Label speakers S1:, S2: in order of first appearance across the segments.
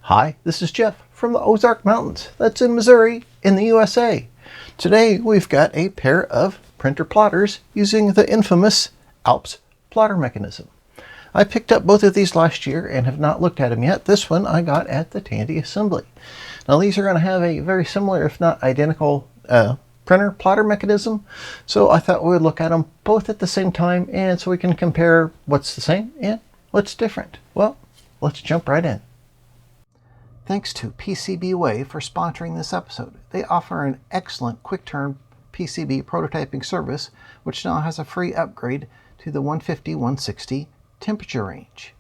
S1: Hi, this is Jeff from the Ozark Mountains. That's in Missouri, in the USA. Today we've got a pair of printer plotters using the infamous Alps plotter mechanism. I picked up both of these last year and have not looked at them yet. This one I got at the Tandy Assembly. Now these are going to have a very similar, if not identical, printer plotter mechanism. So I thought we would look at them both at the same time, and so we can compare what's the same and what's different. Well, let's jump right in. Thanks to PCBWay for sponsoring this episode. They offer an excellent quick-turn PCB prototyping service, which now has a free upgrade to the 150-160 temperature range.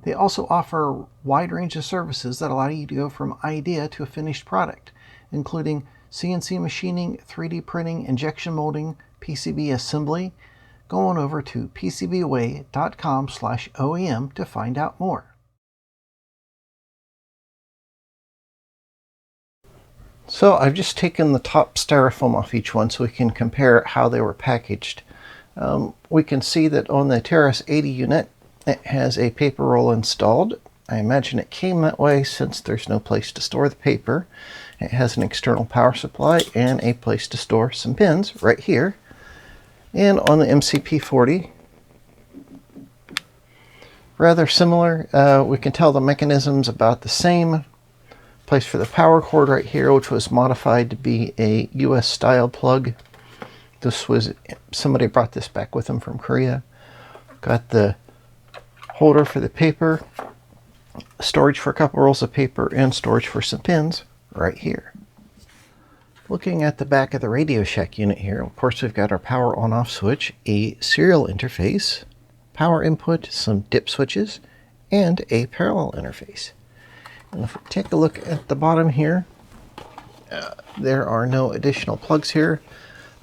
S1: They also offer a wide range of services that allow you to go from idea to a finished product, including CNC machining, 3D printing, injection molding, PCB assembly. Go on over to pcbway.com/OEM to find out more. So I've just taken the top styrofoam off each one so we can compare how they were packaged. We can see that on the Terrace 80 unit, it has a paper roll installed. I imagine it came that way since there's no place to store the paper. It has an external power supply and a place to store some pins right here. And on the MCP-40, rather similar. We can tell the mechanism's about the same. Place for the power cord right here, which was modified to be a US style plug. This was, somebody brought this back with them from Korea. Got the holder for the paper, storage for a couple rolls of paper, and storage for some pins right here. Looking at the back of the Radio Shack unit here, of course we've got our power on-off switch, a serial interface, power input, some dip switches, and a parallel interface. And if we take a look at the bottom here, there are no additional plugs here,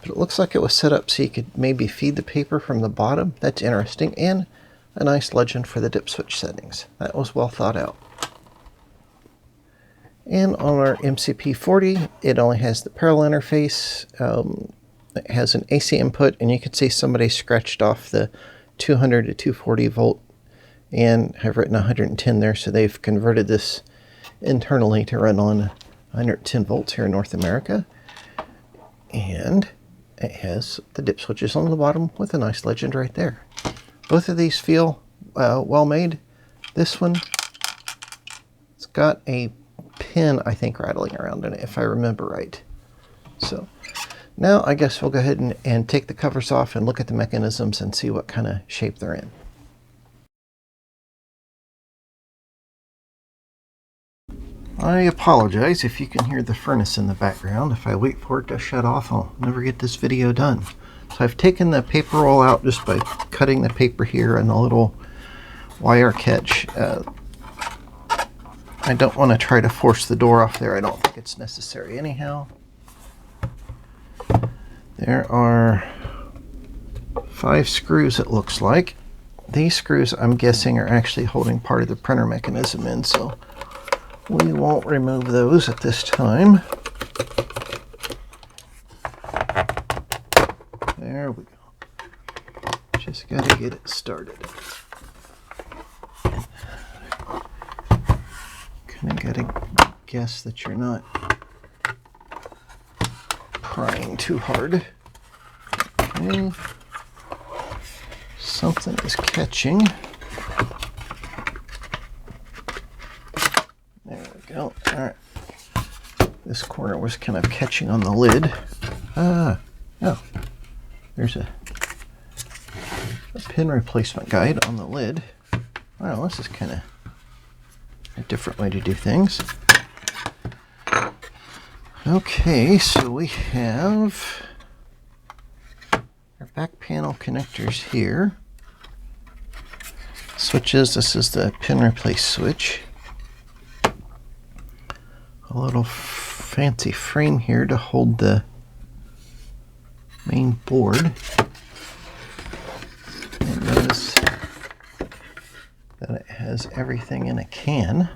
S1: but it looks like it was set up so you could maybe feed the paper from the bottom. That's interesting, and a nice legend for the dip switch settings. That was well thought out. And on our MCP-40, it only has the parallel interface. It has an AC input, and you can see somebody scratched off the 200 to 240 volt and have written 110 there, so they've converted this internally to run on 110 volts here in North America. And it has the dip switches on the bottom with a nice legend right there. Both of these feel well made. This one, it's got a pin, I think, rattling around in it, if I remember right. So now I guess we'll go ahead and take the covers off and look at the mechanisms and see what kind of shape they're in. I apologize if you can hear the furnace in the background. If I wait for it to shut off, I'll never get this video done. So I've taken the paper roll out just by cutting the paper here and a little wire catch. I don't want to try to force the door off there. I don't think it's necessary anyhow. There are 5 screws, it looks like. These screws, I'm guessing, are actually holding part of the printer mechanism in, so we won't remove those at this time. There we go. Just got to get it started. Kind of got to guess that you're not prying too hard. Okay. Something is catching. Oh, all right. This corner was kind of catching on the lid. Oh, there's a pin replacement guide on the lid. Wow, this is kind of a different way to do things. Okay, so we have our back panel connectors here. Switches, this is the pin replace switch. A little fancy frame here to hold the main board. And notice that it has everything in a can.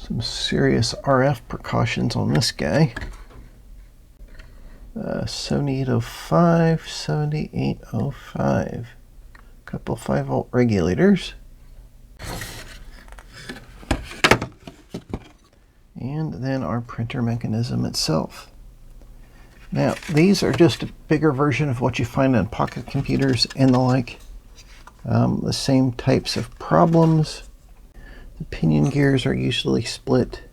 S1: Some serious RF precautions on this guy. 7805, 7805. Couple 5-volt regulators. And then our printer mechanism itself. Now, these are just a bigger version of what you find on pocket computers and the like. The same types of problems. The pinion gears are usually split.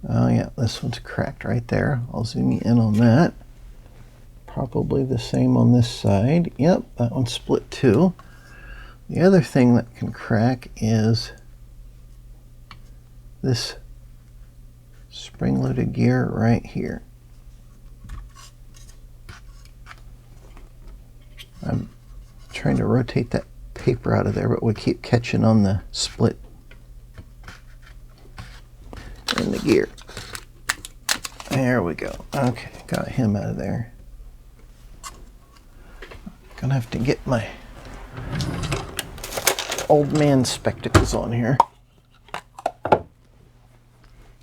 S1: Oh yeah, this one's cracked right there. I'll zoom you in on that. Probably the same on this side. Yep, that one's split too. The other thing that can crack is this spring-loaded gear right here. I'm trying to rotate that paper out of there, but we keep catching on the split in the gear. There we go. Okay, got him out of there. Gonna have to get my old man spectacles on here.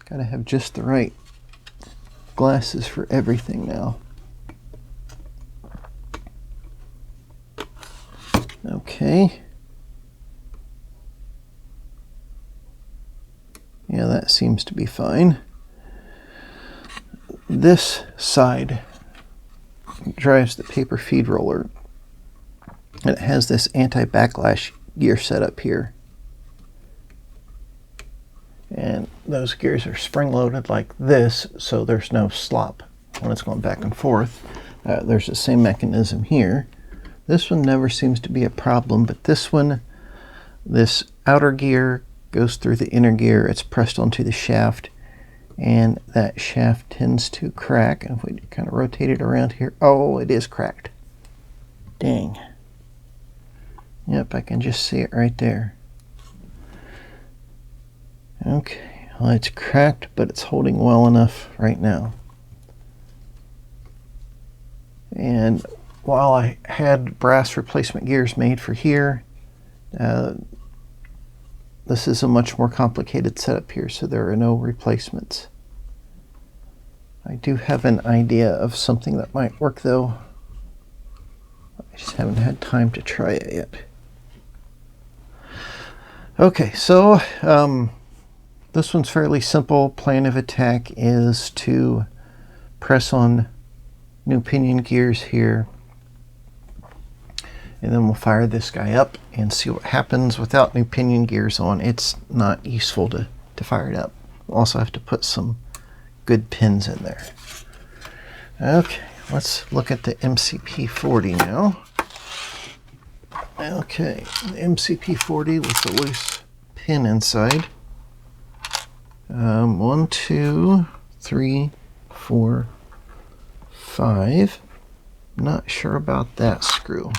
S1: Gotta have just the right glasses for everything now. Okay. Yeah, that seems to be fine. This side drives the paper feed roller. And it has this anti-backlash gear set up here. And those gears are spring-loaded like this, so there's no slop when it's going back and forth. There's the same mechanism here. This one never seems to be a problem, but this one, this outer gear goes through the inner gear. It's pressed onto the shaft, and that shaft tends to crack. And if we kind of rotate it around here, oh, it is cracked. Dang. Yep, I can just see it right there. Okay, well, it's cracked, but it's holding well enough right now. And while I had brass replacement gears made for here, this is a much more complicated setup here, so there are no replacements. I do have an idea of something that might work though. I just haven't had time to try it yet. Okay, so this one's fairly simple. Plan of attack is to press on new pinion gears here, and then we'll fire this guy up and see what happens. Without new pinion gears on, it's not useful to fire it up. We'll also have to put some good pins in there. Okay, let's look at the MCP-40 now. Okay, the MCP-40 with the loose pin inside. 1, 2, 3, 4, 5. Not sure about that screw.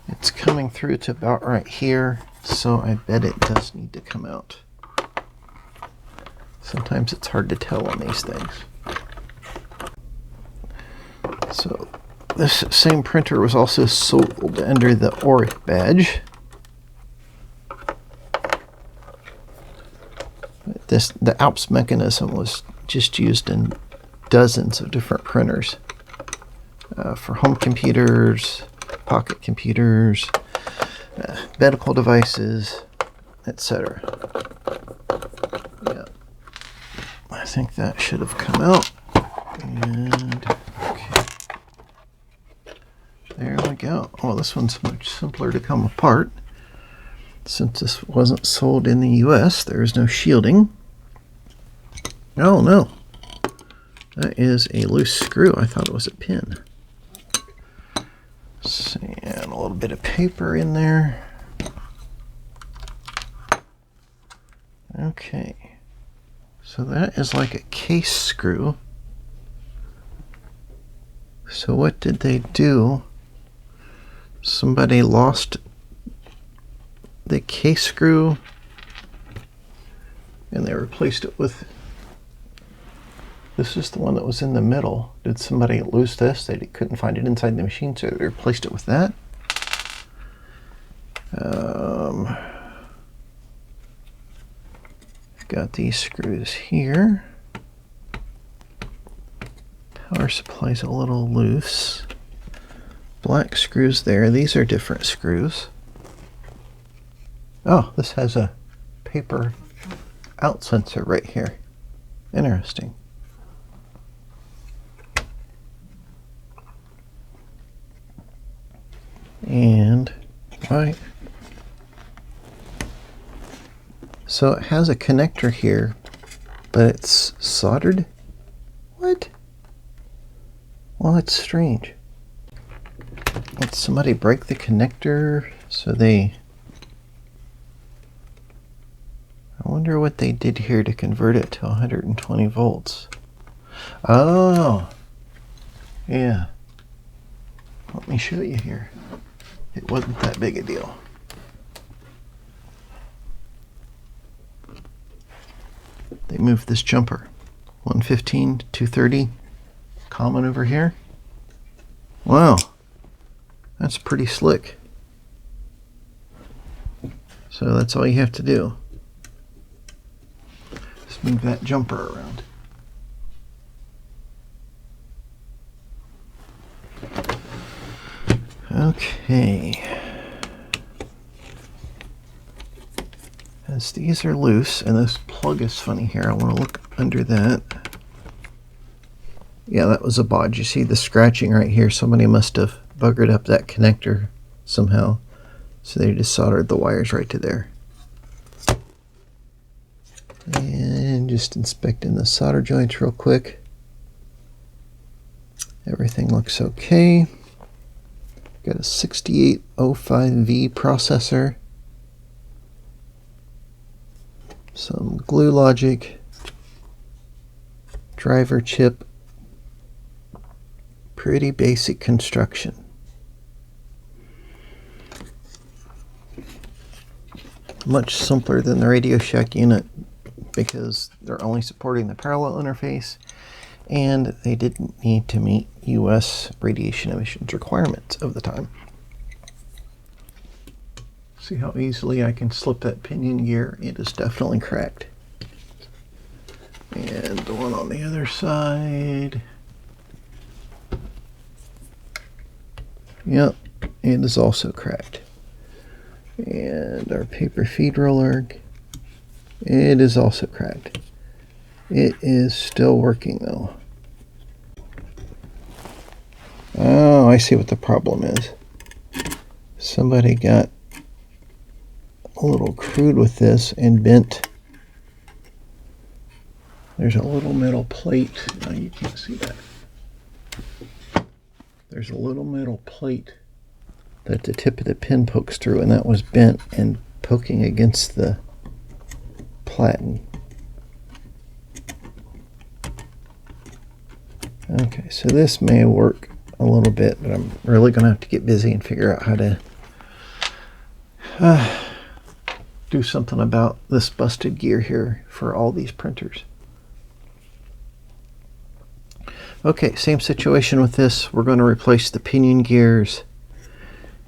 S1: It's coming through to about right here, so I bet it does need to come out. Sometimes it's hard to tell on these things. So this same printer was also sold under the ORIC badge. The ALPS mechanism was just used in dozens of different printers for home computers, pocket computers, medical devices, etc. Yeah, I think that should have come out. And okay, there we go. Oh, this one's much simpler to come apart. Since this wasn't sold in the US, there is no shielding. Oh no, that is a loose screw. I thought it was a pin. And a little bit of paper in there. Okay, so that is like a case screw. So what did they do? Somebody lost the case screw and they replaced it with, this is the one that was in the middle. Did somebody lose this? They couldn't find it inside the machine, so they replaced it with that. got these screws here. Power supply's a little loose. Black screws there. These are different screws. Oh, this has a paper out sensor right here. Interesting. And right. So it has a connector here, but it's soldered? What? Well, that's strange. Did somebody break the connector so they... I wonder what they did here to convert it to 120 volts. Oh, yeah. Let me show you here. It wasn't that big a deal. They moved this jumper. 115 to 230. Common over here. Wow. That's pretty slick. So that's all you have to do. Just move that jumper around. Okay. As these are loose, and this plug is funny here, I want to look under that. Yeah, that was a bodge. You see the scratching right here. Somebody must have buggered up that connector somehow. So they just soldered the wires right to there. And just inspecting the solder joints real quick. Everything looks okay. Got a 6805V processor. Some glue logic. Driver chip. Pretty basic construction. Much simpler than the Radio Shack unit because they're only supporting the parallel interface and they didn't need to meet US radiation emissions requirements of the time. See how easily I can slip that pinion gear? It is definitely cracked. And the one on the other side. Yep, it is also cracked. And our paper feed roller, it is also cracked. It is still working though. Oh, I see what the problem is. Somebody got a little crude with this and bent. There's a little metal plate. Oh, you can't see that. There's a little metal plate that the tip of the pin pokes through, and that was bent and poking against the platen. Okay, so this may work a little bit, but I'm really going to have to get busy and figure out how to do something about this busted gear here for all these printers. Okay, same situation with this. We're going to replace the pinion gears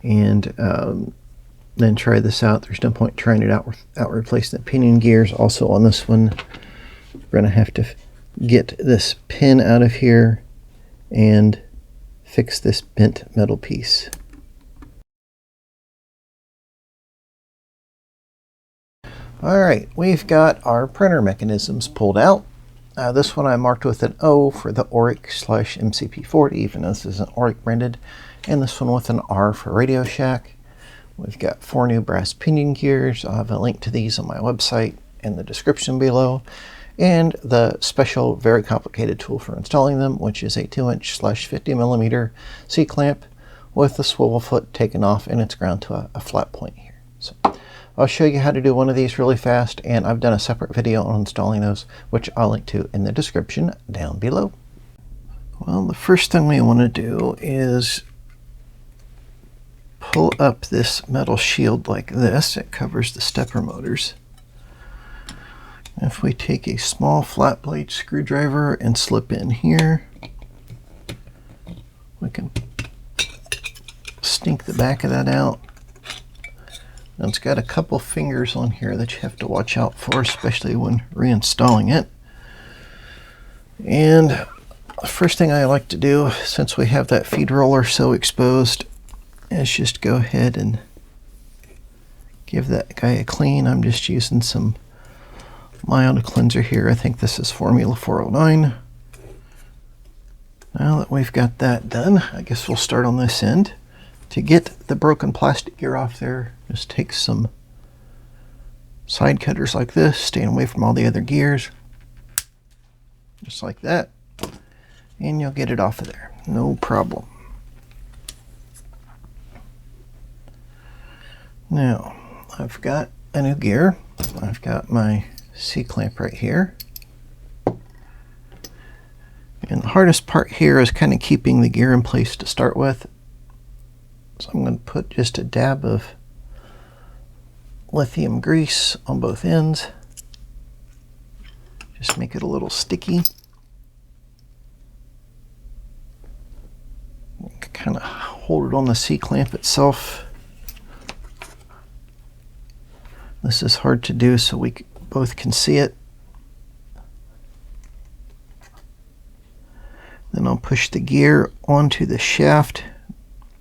S1: and then try this out. There's no point trying it out without replacing the pinion gears. Also on this one, we're going to have to get this pin out of here and fix this bent metal piece. Alright, we've got our printer mechanisms pulled out. This one I marked with an O for the Auric/MCP-40, even though this isn't Auric branded. And this one with an R for Radio Shack. We've got 4 new brass pinion gears. I'll have a link to these on my website in the description below. And the special, very complicated tool for installing them, which is a 2"/50mm C-clamp with the swivel foot taken off, and it's ground to a flat point here. So I'll show you how to do one of these really fast, and I've done a separate video on installing those, which I'll link to in the description down below. Well, the first thing we want to do is pull up this metal shield like this. It covers the stepper motors. If we take a small flat blade screwdriver and slip in here, we can stink the back of that out. Now it's got a couple fingers on here that you have to watch out for, especially when reinstalling it. And the first thing I like to do, since we have that feed roller so exposed, is just go ahead and give that guy a clean. I'm just using some mild cleanser here. I think this is Formula 409. Now that we've got that done, I guess we'll start on this end. To get the broken plastic gear off there, just take some side cutters like this, staying away from all the other gears. Just like that. And you'll get it off of there. No problem. Now, I've got a new gear. I've got my C-clamp right here. And the hardest part here is kind of keeping the gear in place to start with. So I'm going to put just a dab of lithium grease on both ends. Just make it a little sticky. Kind of hold it on the C-clamp itself. This is hard to do so we both can see it. Then I'll push the gear onto the shaft.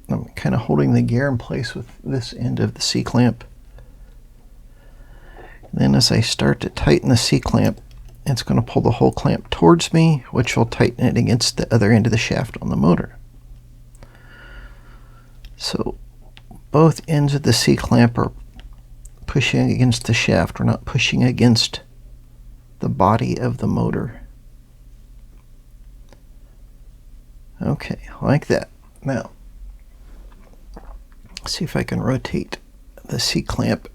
S1: I'm kind of holding the gear in place with this end of the C-clamp. Then as I start to tighten the C-clamp, it's going to pull the whole clamp towards me, which will tighten it against the other end of the shaft on the motor. So both ends of the C-clamp are pushing against the shaft. We're not pushing against the body of the motor. Okay, like that. Now, let's see if I can rotate the C-clamp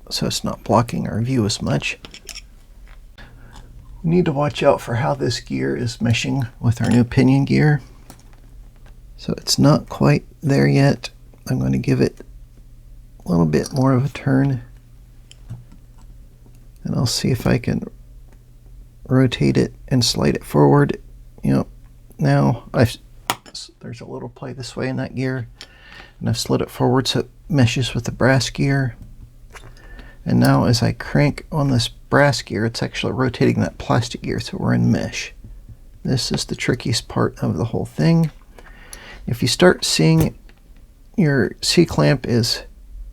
S1: so it's not blocking our view as much. We need to watch out for how this gear is meshing with our new pinion gear. So it's not quite there yet. I'm going to give it a little bit more of a turn. And I'll see if I can rotate it and slide it forward. You know, now there's a little play this way in that gear. And I've slid it forward so it meshes with the brass gear. And now as I crank on this brass gear, it's actually rotating that plastic gear, so we're in mesh. This is the trickiest part of the whole thing. If you start seeing your C-clamp is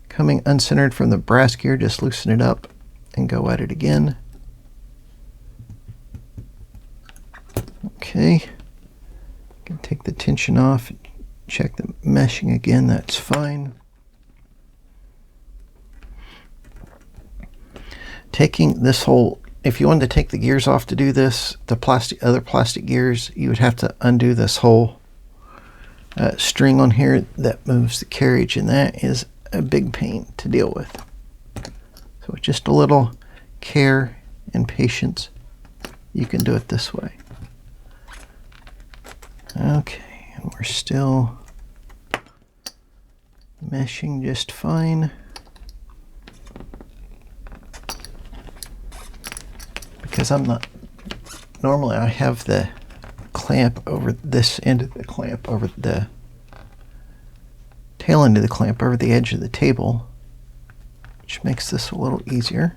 S1: coming uncentered from the brass gear, just loosen it up and go at it again. Okay. Can take the tension off, check the meshing again, that's fine. Taking this whole, if you wanted to take the gears off to do this, the other plastic gears, you would have to undo this whole string on here that moves the carriage, and that is a big pain to deal with. So with just a little care and patience, you can do it this way. Okay, and we're still meshing just fine. Because I'm not, normally I have the clamp over this end of the clamp, over the tail end of the clamp over the edge of the table, which makes this a little easier,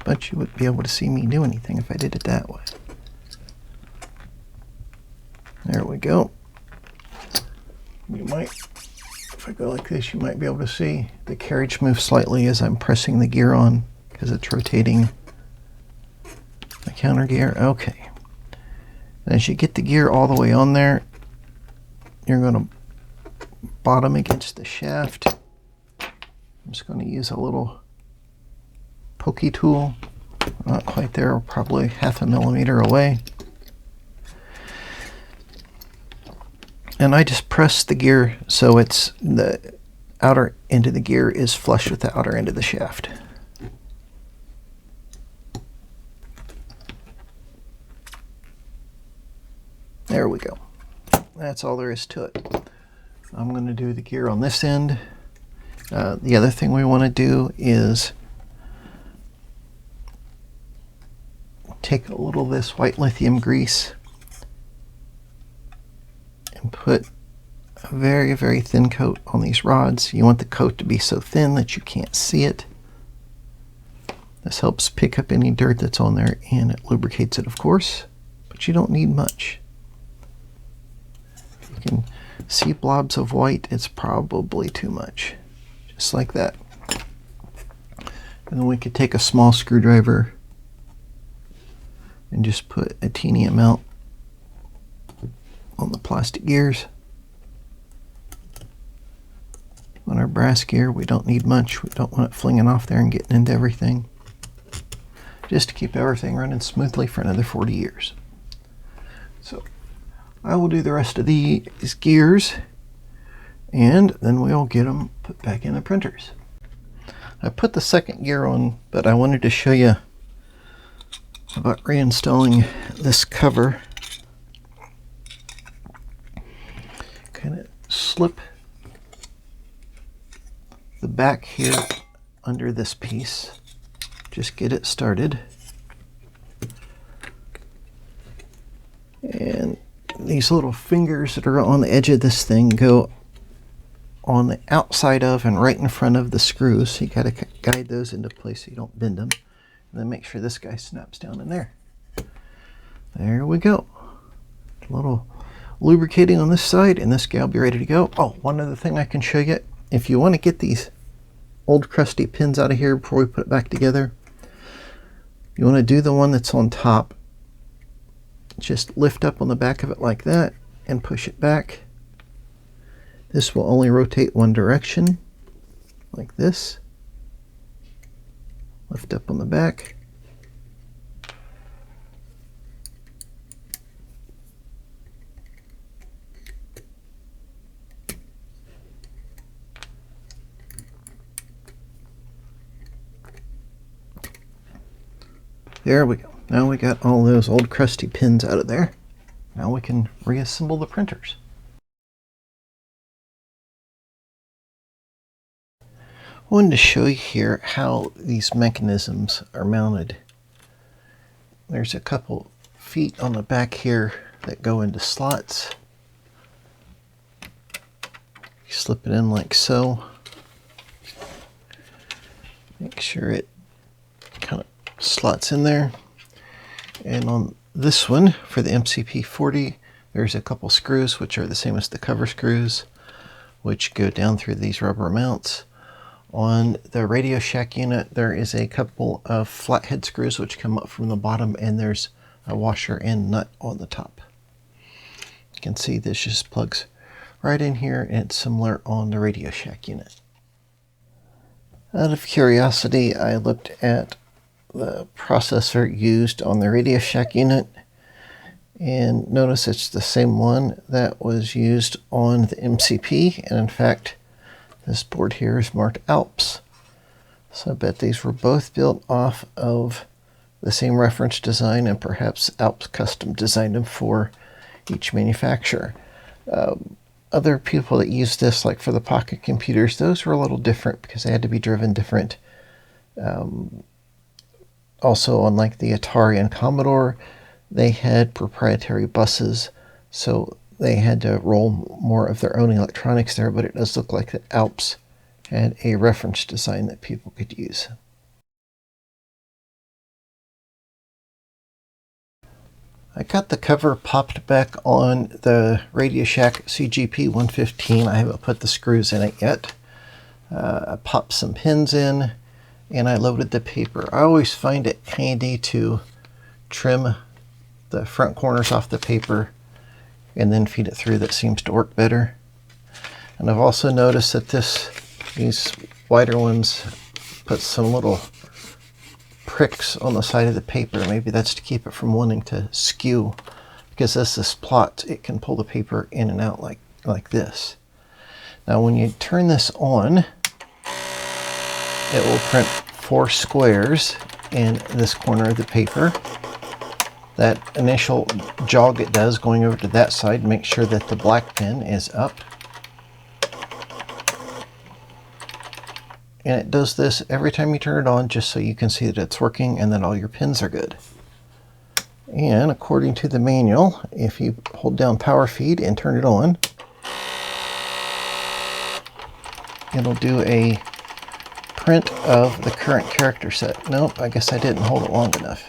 S1: but you wouldn't be able to see me do anything if I did it that way. There we go. You might, if I go like this, you might be able to see the carriage move slightly as I'm pressing the gear on because it's rotating the counter gear. Okay. And as you get the gear all the way on there, you're going to bottom against the shaft. I'm just going to use a little pokey tool. Not quite there, probably 1/2 millimeter away. And I just press the gear so it's the outer end of the gear is flush with the outer end of the shaft. There we go. That's all there is to it. I'm going to do the gear on this end. The other thing we want to do is take a little of this white lithium grease and put a a very, very thin coat on these rods. You want the coat to be so thin that you can't see it. This helps pick up any dirt that's on there, and it lubricates it, of course, but you don't need much. You can see blobs of white. It's probably too much, just like that. And then we could take a small screwdriver and just put a teeny amount on the plastic gears. On our brass gear, we don't need much. We don't want it flinging off there and getting into everything. Just to keep everything running smoothly for another 40 years. So I will do the rest of these gears, and then we'll get them put back in the printers. I put the second gear on, but I wanted to show you about reinstalling this cover. Kind of slip the back here under this piece. Just get it started. And these little fingers that are on the edge of this thing go on the outside of and right in front of the screws. So you got to guide those into place so you don't bend them. And then make sure this guy snaps down in there. There we go. A little lubricating on this side, and this guy will be ready to go. Oh, one other thing I can show you. If you want to get these old crusty pins out of here before we put it back together, you want to do the one that's on top. Just lift up on the back of it like that and push it back. This will only rotate one direction, like this. Lift up on the back. There we go. Now we got all those old crusty pins out of there. Now we can reassemble the printers. I wanted to show you here how these mechanisms are mounted. There's a couple feet on the back here that go into slots. You slip it in like so. Make sure it kind of slots in there. And on this one, for the MCP-40, there's a couple screws which are the same as the cover screws, which go down through these rubber mounts. On the Radio Shack unit, there is a couple of flathead screws which come up from the bottom, and there's a washer and nut on the top. You can see this just plugs right in here, and it's similar on the Radio Shack unit. Out of curiosity, I looked at the processor used on the Radio Shack unit and notice it's the same one that was used on the MCP, and in fact this board here is marked Alps. So I bet these were both built off of the same reference design, and perhaps Alps custom designed them for each manufacturer. Other people that use this, like for the pocket computers, those were a little different because they had to be driven different. Also, unlike the Atari and Commodore, they had proprietary buses, so they had to roll more of their own electronics there, but it does look like the Alps had a reference design that people could use. I got the cover popped back on the Radio Shack CGP-115. I haven't put the screws in it yet. I popped some pins in, and I loaded the paper. I always find it handy to trim the front corners off the paper and then feed it through. That seems to work better. And I've also noticed that these wider ones put some little pricks on the side of the paper. Maybe that's to keep it from wanting to skew, because as this plots, it can pull the paper in and out like this. Now when you turn this on, it will print 4 squares in this corner of the paper. That initial jog it does going over to that side, make sure that the black pin is up. And it does this every time you turn it on, just so you can see that it's working and that all your pins are good. And according to the manual, if you hold down power feed and turn it on, it'll do a print of the current character set. Nope, I guess I didn't hold it long enough.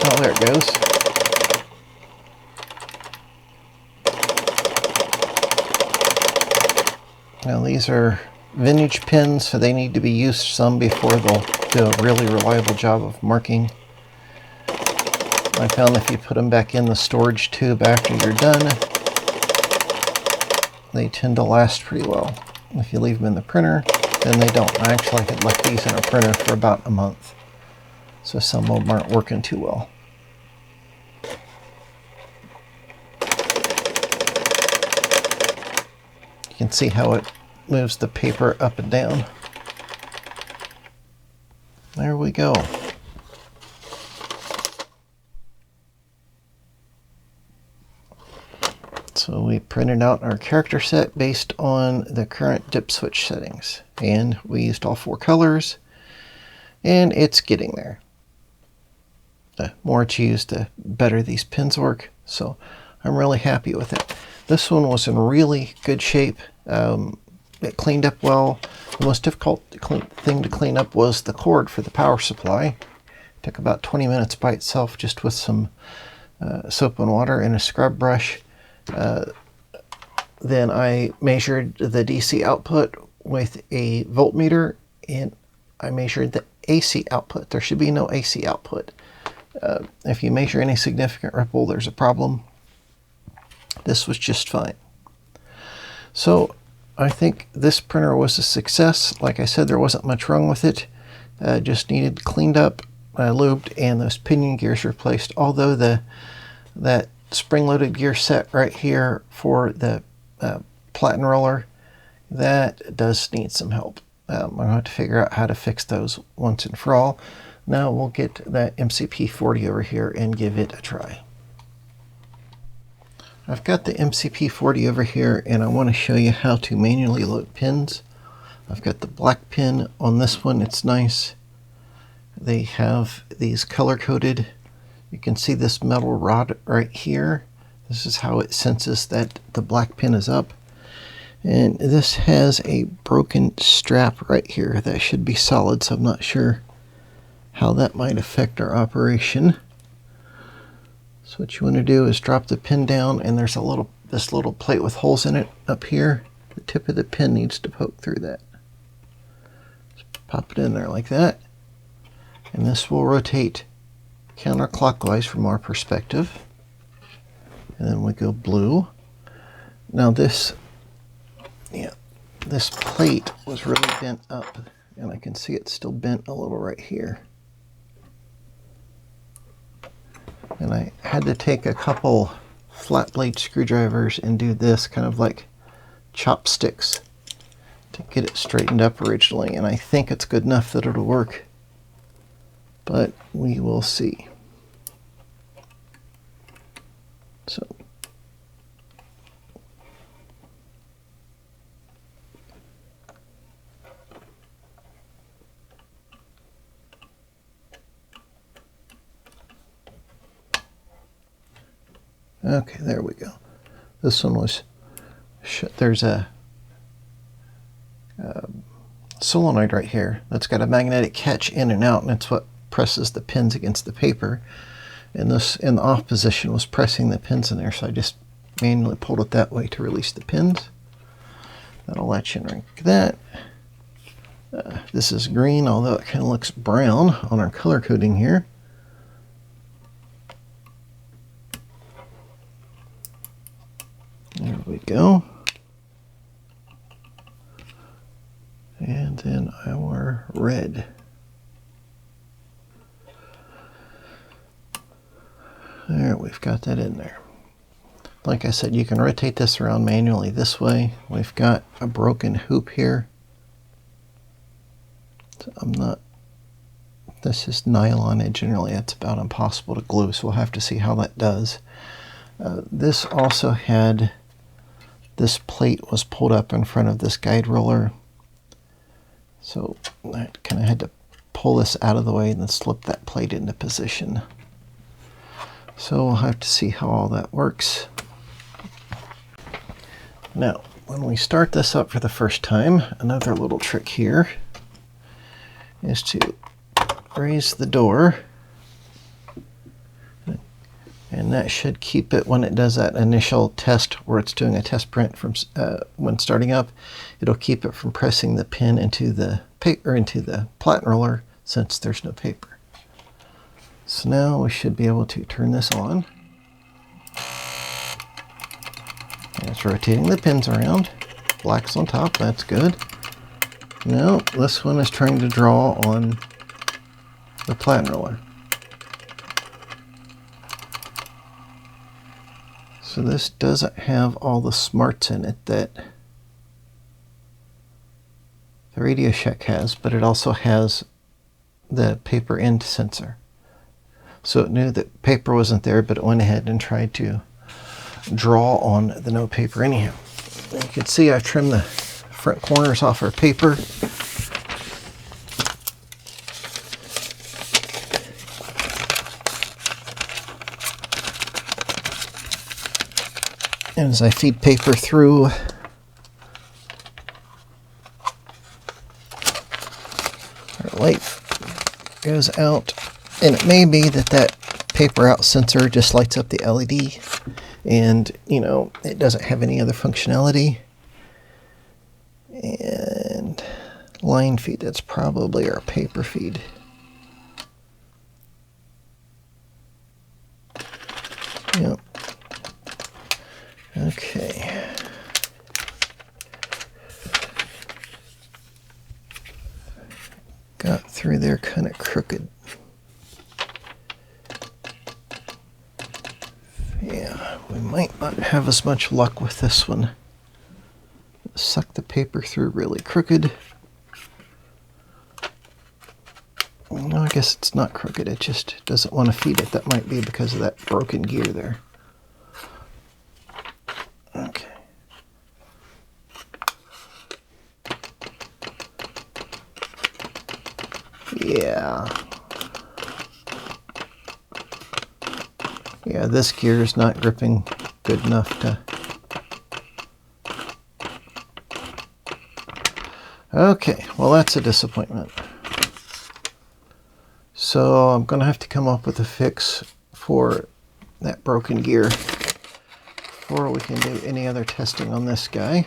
S1: Oh, there it goes. Now these are vintage pins, so they need to be used some before they'll do a really reliable job of marking. I found if you put them back in the storage tube after you're done, they tend to last pretty well. If you leave them in the printer, then they don't. I actually had left these in a printer for about a month, so some of them aren't working too well. You can see how it moves the paper up and down. There we go. So we printed out our character set based on the current dip switch settings, and we used all 4 colors, and it's getting there. The more it's used, the better these pins work, so I'm really happy with it. This one was in really good shape. It cleaned up well. The most difficult thing to clean up was the cord for the power supply. It took about 20 minutes by itself, just with some soap and water and a scrub brush. Then I measured the DC output with a voltmeter, and I measured the AC output. There should be no AC output. If you measure any significant ripple, there's a problem. This was just fine. So I think this printer was a success. Like I said, there wasn't much wrong with it. Just needed cleaned up, lubed, and those pinion gears replaced. Although that spring-loaded gear set right here for the platen roller, that does need some help. I'm going to have to figure out how to fix those once and for all. Now we'll get that MCP-40 over here and give it a try. I've got the MCP-40 over here, and I want to show you how to manually load pins. I've got the black pin on this one. It's nice. They have these color-coded. You can see this metal rod right here. This is how it senses that the black pin is up. And this has a broken strap right here that should be solid, so I'm not sure how that might affect our operation. So what you want to do is drop the pin down, and there's this little plate with holes in it up here. The tip of the pin needs to poke through that. Just pop it in there like that. And this will rotate counterclockwise from our perspective. And then we go blue. Now this plate was really bent up, and I can see it's still bent a little right here. And I had to take a couple flat blade screwdrivers and do this kind of like chopsticks to get it straightened up originally, and I think it's good enough that it'll work, but we will see. So okay, there we go. This one was, there's a solenoid right here that's got a magnetic catch in and out, and it's what presses the pins against the paper. And this, in the off position, was pressing the pins in there, so I just manually pulled it that way to release the pins. That'll latch in like that. This is green, although it kind of looks brown on our color coding here. There we go. And then our red. There, we've got that in there. Like I said, you can rotate this around manually this way. We've got a broken hoop here. So this is nylon, and generally it's about impossible to glue, so we'll have to see how that does. This also had, this plate was pulled up in front of this guide roller. So I kind of had to pull this out of the way and then slip that plate into position. So we'll have to see how all that works. Now, when we start this up for the first time, another little trick here is to raise the door, and that should keep it when it does that initial test where it's doing a test print from when starting up. It'll keep it from pressing the pin into the paper, into the platen roller, since there's no paper. So now we should be able to turn this on. And it's rotating the pins around. Black's on top, that's good. Now this one is trying to draw on the platen roller. So this doesn't have all the smarts in it that the Radio Shack has, but it also has the paper end sensor. So it knew that paper wasn't there, but it went ahead and tried to draw on the no paper anyhow. You can see I trimmed the front corners off our paper. And as I feed paper through, our light goes out, and it may be that that paper out sensor just lights up the LED, and you know, it doesn't have any other functionality. And line feed, that's probably our paper feed. Yep. Okay. Got through there kind of crooked. Yeah, we might not have as much luck with this one. Suck the paper through really crooked. No, I guess it's not crooked, it just doesn't want to feed it. That might be because of that broken gear there. Okay. Yeah. Yeah, this gear is not gripping good enough to... Okay, well that's a disappointment. So I'm going to have to come up with a fix for that broken gear before we can do any other testing on this guy.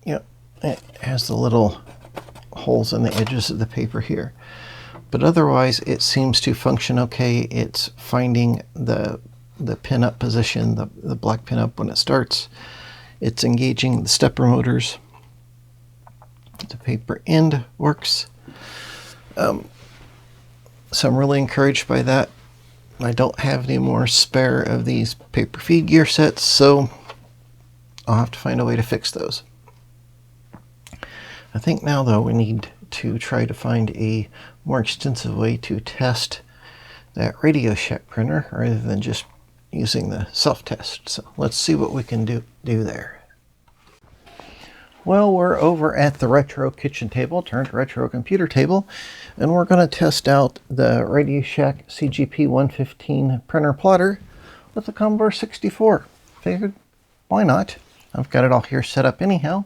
S1: Yep, it has the little holes in the edges of the paper here. But otherwise it seems to function okay. It's finding the pin up position, the black pin up when it starts. It's engaging the stepper motors. The paper end works. So I'm really encouraged by that. I don't have any more spare of these paper feed gear sets, so I'll have to find a way to fix those. I think now though we need to try to find a more extensive way to test that Radio Shack printer rather than just using the self-test. So let's see what we can do there. Well, we're over at the retro kitchen table, turned retro computer table, and we're going to test out the Radio Shack CGP-115 printer plotter with the Commodore 64. Figured, why not? I've got it all here set up anyhow.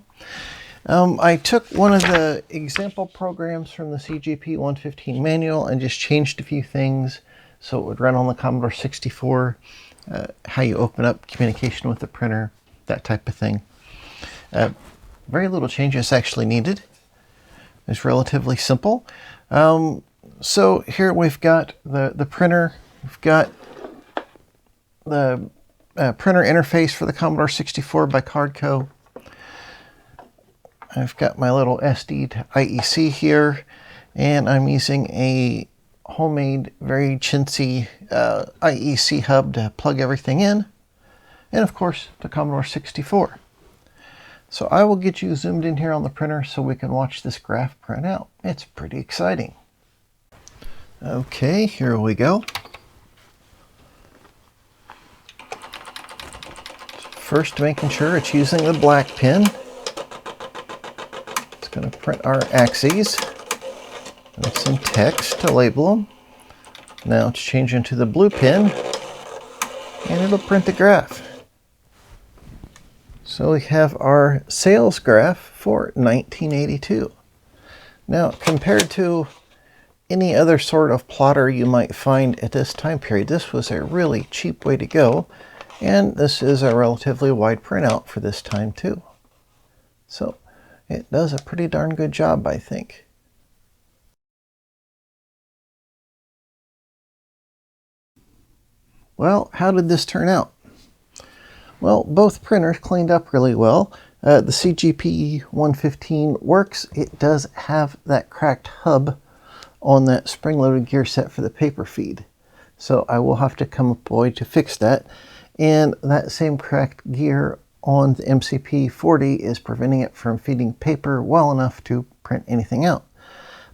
S1: I took one of the example programs from the CGP-115 manual and just changed a few things so it would run on the Commodore 64, how you open up communication with the printer, that type of thing. Very little changes actually needed. It's relatively simple. So here we've got the printer. We've got the printer interface for the Commodore 64 by Cardco. I've got my little SD to IEC here, and I'm using a homemade, very chintzy IEC hub to plug everything in, and of course the Commodore 64. So I will get you zoomed in here on the printer so we can watch this graph print out. It's pretty exciting. Okay, here we go. First, making sure it's using the black pin. It's going to print our axes. It's some text to label them. Now let's change into the blue pen and it'll print the graph. So we have our sales graph for 1982. Now, compared to any other sort of plotter you might find at this time period, this was a really cheap way to go. And this is a relatively wide printout for this time too. So it does a pretty darn good job, I think. Well, how did this turn out? Well, both printers cleaned up really well. The CGP-115 works. It does have that cracked hub on that spring-loaded gear set for the paper feed. So I will have to come up with a way to fix that. And that same cracked gear on the MCP-40 is preventing it from feeding paper well enough to print anything out.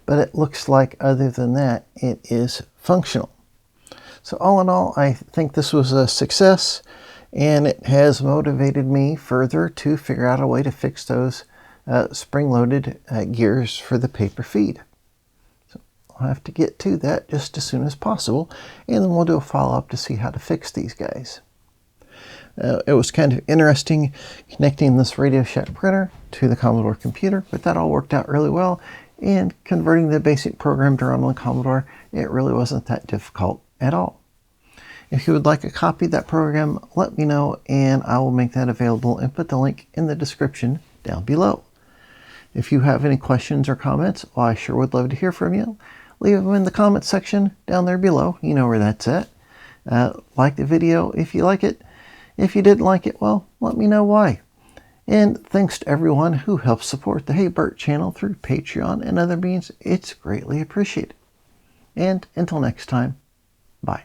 S1: But it looks like other than that, it is functional. So all in all, I think this was a success. And it has motivated me further to figure out a way to fix those spring-loaded gears for the paper feed. So I'll have to get to that just as soon as possible, and then we'll do a follow-up to see how to fix these guys. It was kind of interesting connecting this Radio Shack printer to the Commodore computer, but that all worked out really well, and converting the basic program to run on the Commodore, it really wasn't that difficult at all. If you would like a copy of that program, let me know and I will make that available and put the link in the description down below. If you have any questions or comments, well, I sure would love to hear from you. Leave them in the comments section down there below. You know where that's at. Like the video if you like it. If you didn't like it, well, let me know why. And thanks to everyone who helps support the Hey Birt channel through Patreon and other means. It's greatly appreciated. And until next time, bye.